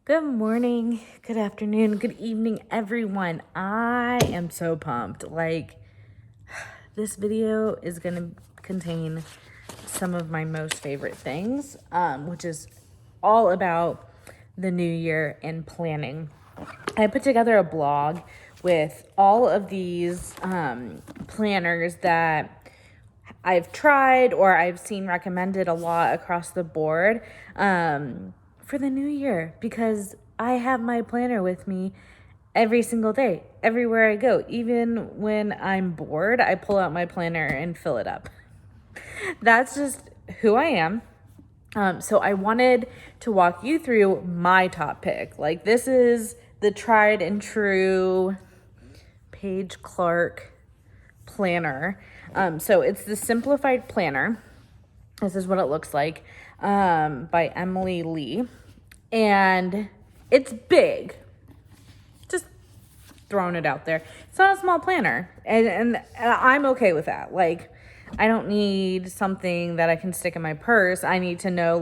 Good morning, good afternoon, good evening, everyone. I am so pumped. This video is going to contain some of my most favorite things, which is all about the new year and planning. I put together a blog with all of these planners that I've tried or I've seen recommended a lot across the board for the new year, because I have my planner with me every single day, everywhere I go. Even when I'm bored, I pull out my planner and fill it up. That's just who I am. So I wanted to walk you through my top pick. This is the tried and true Paige Clark planner. So it's the Simplified planner. This is what it looks like, by Emily Lee. And it's big. Just throwing it out there. It's not a small planner. And I'm okay with that. I don't need something that I can stick in my purse. I need to know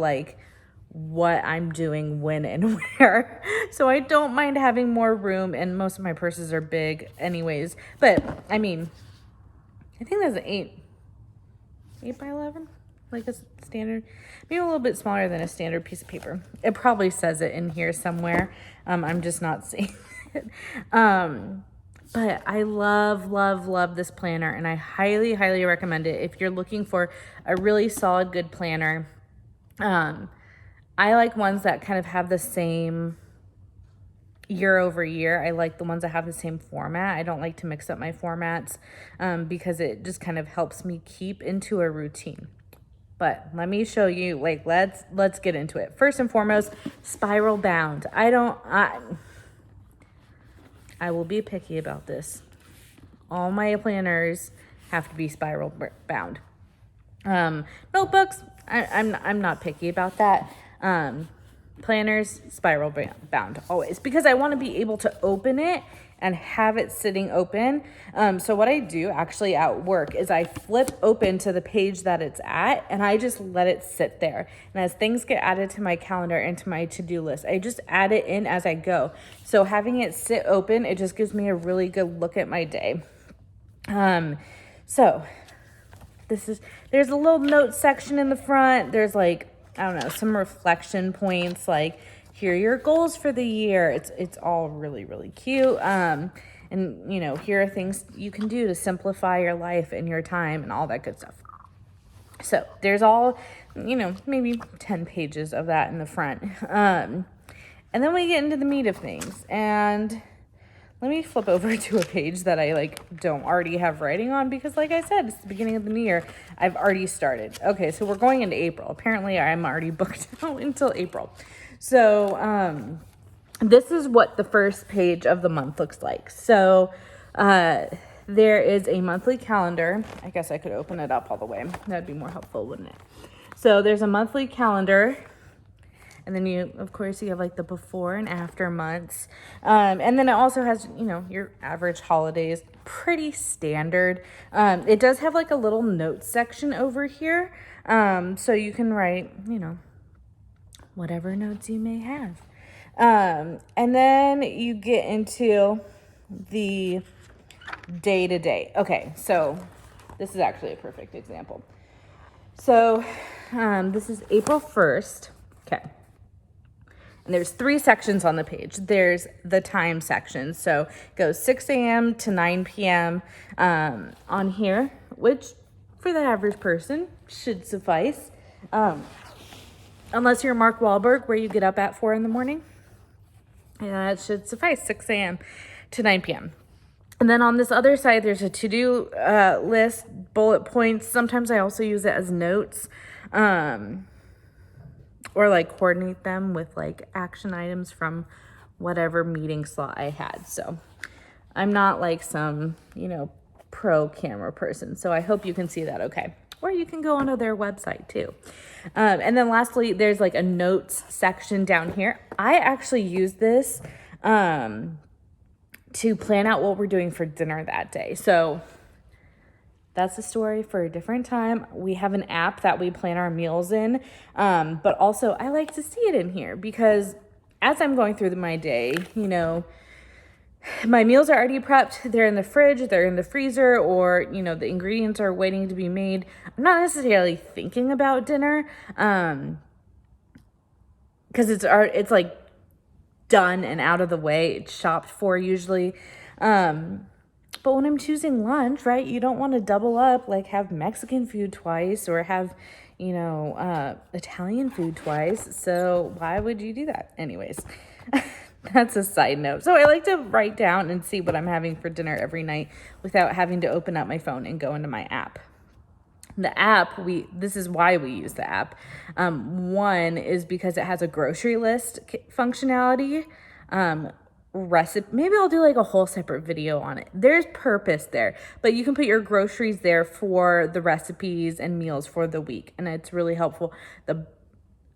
what I'm doing when and where. So I don't mind having more room, and most of my purses are big anyways. But I think that's an 8 by 11, like a standard, maybe a little bit smaller than a standard piece of paper. It probably says it in here somewhere. I'm just not seeing it. But I love this planner, and I highly recommend it if you're looking for a really solid, good planner. I like ones that kind of have the same year over year. I like the ones that have the same format. I don't like to mix up my formats because it just kind of helps me keep into a routine. But let me show you, let's get into it. First and foremost, spiral bound. I will be picky about this. All my planners have to be spiral bound. Notebooks, I'm not picky about that. Planners, spiral bound always, because I want to be able to open it and have it sitting open. So what I do actually at work is I flip open to the page that it's at, and I just let it sit there. And as things get added to my calendar and to my to-do list, I just add it in as I go. So having it sit open, it just gives me a really good look at my day. So there's a little note section in the front. There's some reflection points, here are your goals for the year. It's all really cute. And here are things you can do to simplify your life and your time and all that good stuff. So there's all, maybe 10 pages of that in the front. And then we get into the meat of things. And let me flip over to a page that I don't already have writing on, because like I said, it's the beginning of the new year. I've already started. Okay, so we're going into April. Apparently I'm already booked out until April. So this is what the first page of the month looks like. So there is a monthly calendar. I guess I could open it up all the way. That'd be more helpful, wouldn't it? So there's a monthly calendar. And then you have the before and after months. And then it also has, your average holidays, pretty standard. It does have a little note section over here. So you can write, whatever notes you may have. And then you get into the day-to-day. Okay, so this is actually a perfect example. So this is April 1st. Okay. And there's 3 sections on the page. There's the time section. So it goes 6 a.m. to 9 p.m. On here, which for the average person should suffice. Unless you're Mark Wahlberg, where you get up at 4 in the morning. Yeah, it should suffice, 6 a.m. to 9 p.m. And then on this other side, there's a to-do list, bullet points. Sometimes I also use it as notes. Or coordinate them with action items from whatever meeting slot I had. So I'm not some, pro camera person. So I hope you can see that okay. Or you can go onto their website too. And then lastly, there's a notes section down here. I actually use this to plan out what we're doing for dinner that day. So that's a story for a different time. We have an app that we plan our meals in, but also I like to see it in here because as I'm going through my day, you know, my meals are already prepped. They're in the fridge, they're in the freezer, or, you know, the ingredients are waiting to be made. I'm not necessarily thinking about dinner, because it's like done and out of the way. It's shopped for usually. But when I'm choosing lunch, right, you don't want to double up, like have Mexican food twice or have, you know, Italian food twice. So why would you do that? Anyways, that's a side note. So I like to write down and see what I'm having for dinner every night without having to open up my phone and go into my app. The app, this is why we use the app. One is because it has a grocery list functionality. Recipe, maybe I'll do like a whole separate video on it. There's purpose there, but you can put your groceries there for the recipes and meals for the week, and it's really helpful. The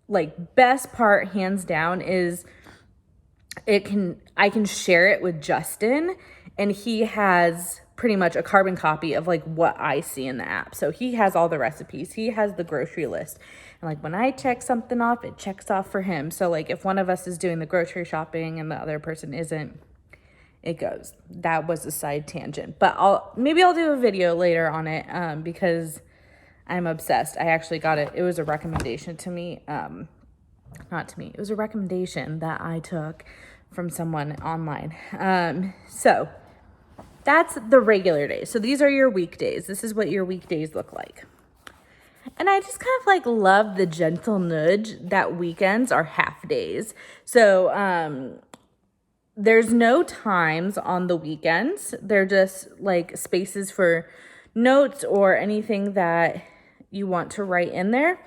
like best part, hands down, is I can share it with Justin, and he has pretty much a carbon copy of like what I see in the app. So he has all the recipes, he has the grocery list, and like when I check something off, it checks off for him. So like if one of us is doing the grocery shopping and the other person isn't, it goes. That was a side tangent, but maybe I'll do a video later on it, because I'm obsessed. I actually got it. It was a recommendation to me. Not to me. It was a recommendation that I took from someone online. So that's the regular days. So these are your weekdays. This is what your weekdays look like. And I just kind of like love the gentle nudge that weekends are half days. So there's no times on the weekends. They're just like spaces for notes or anything that you want to write in there.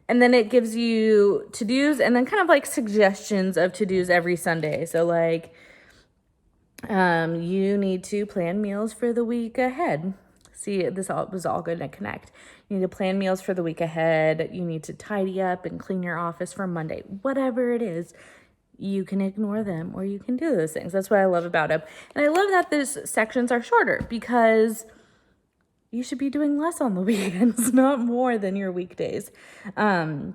And then it gives you to-dos and then kind of like suggestions of to-dos every Sunday. So like, you need to plan meals for the week ahead. See, this all was all going to connect. You need to plan meals for the week ahead. You need to tidy up and clean your office for Monday. Whatever it is, you can ignore them or you can do those things. That's what I love about them. And I love that these sections are shorter because you should be doing less on the weekends, not more than your weekdays. And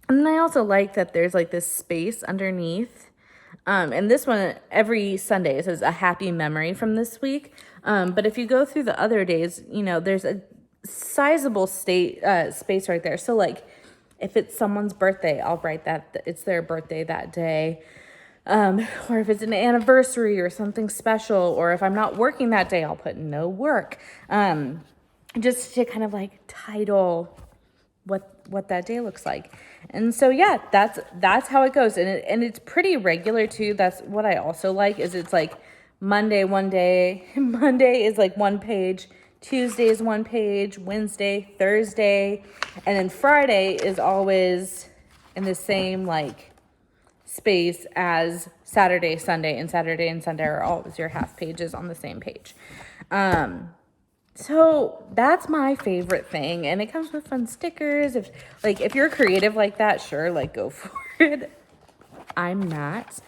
then I also like that there's like this space underneath. And this one, every Sunday, it says a happy memory from this week. But if you go through the other days, you know, there's a sizable space right there. So like if it's someone's birthday, I'll write that it's their birthday that day. Or if it's an anniversary or something special, or if I'm not working that day, I'll put no work. Just to kind of like title what that day looks like. And so yeah, that's how it goes. And it's pretty regular too. That's what I also like, is it's like Monday one day, Monday is like one page, Tuesday is one page, Wednesday, Thursday, and then Friday is always in the same like space as Saturday, Sunday, and Saturday and Sunday are always your half pages on the same page. So that's my favorite thing, and it comes with fun stickers. If you're creative like that, sure, like go for it. I'm not.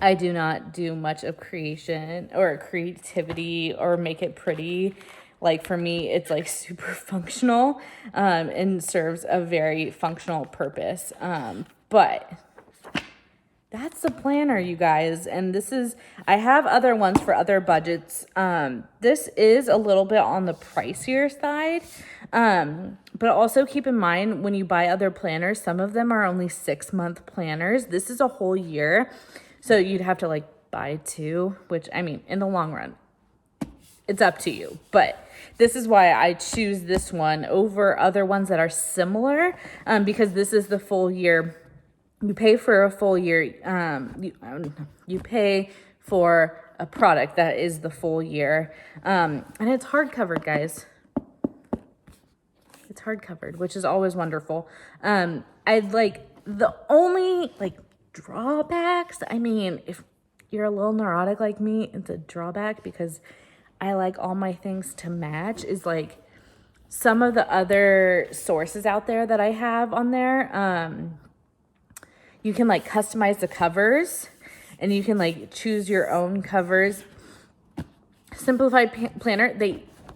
I do not do much of creation or creativity or make it pretty. Like for me, it's like super functional, and serves a very functional purpose. But that's the planner, you guys. And I have other ones for other budgets. This is a little bit on the pricier side. But also keep in mind when you buy other planners, some of them are only 6-month planners. This is a whole year. So you'd have to like buy 2, which I mean, in the long run, it's up to you. But this is why I choose this one over other ones that are similar, because this is the full year. You pay for a full year. You pay for a product that is the full year. And it's hardcover, guys. It's hardcovered, which is always wonderful. I'd like the only like drawbacks. I mean, if you're a little neurotic like me, it's a drawback because I like all my things to match, is like some of the other sources out there that I have on there. You can like customize the covers and you can like choose your own covers. Simplified Planner,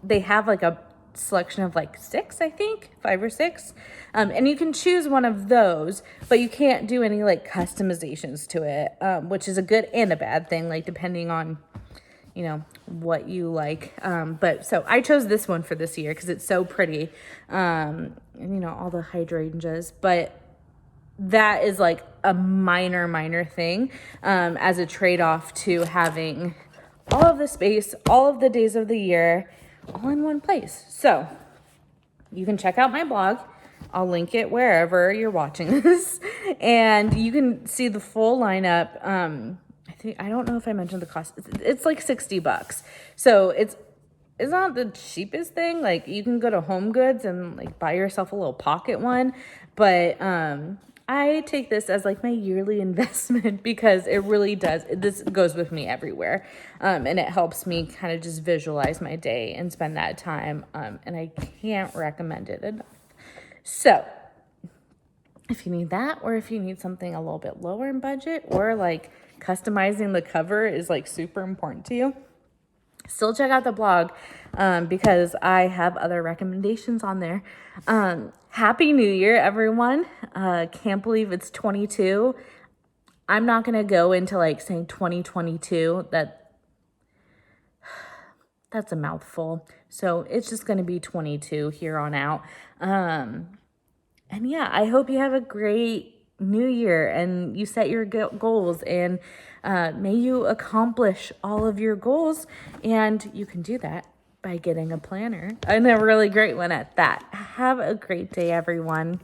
they have like a selection of like 6, I think, 5 or 6. And you can choose one of those, but you can't do any like customizations to it, which is a good and a bad thing, like depending on, you know, what you like. But so I chose this one for this year because it's so pretty. And you know, all the hydrangeas, but that is like a minor thing, as a trade-off to having all of the space, all of the days of the year, all in one place. So you can check out my blog. I'll link it wherever you're watching this, and you can see the full lineup. I don't know if I mentioned the cost. It's like $60. So it's not the cheapest thing. Like, you can go to Home Goods and like buy yourself a little pocket one, but I take this as like my yearly investment because it really does. This goes with me everywhere. And it helps me kind of just visualize my day and spend that time. And I can't recommend it enough. So if you need that, or if you need something a little bit lower in budget, or like customizing the cover is like super important to you, still check out the blog, because I have other recommendations on there. Happy New Year, everyone. Can't believe it's 22. I'm not going to go into like saying 2022. That's a mouthful. So it's just going to be 22 here on out. And yeah, I hope you have a great new year and you set your goals, and may you accomplish all of your goals. And you can do that by getting a planner, and a really great one at that. Have a great day, everyone.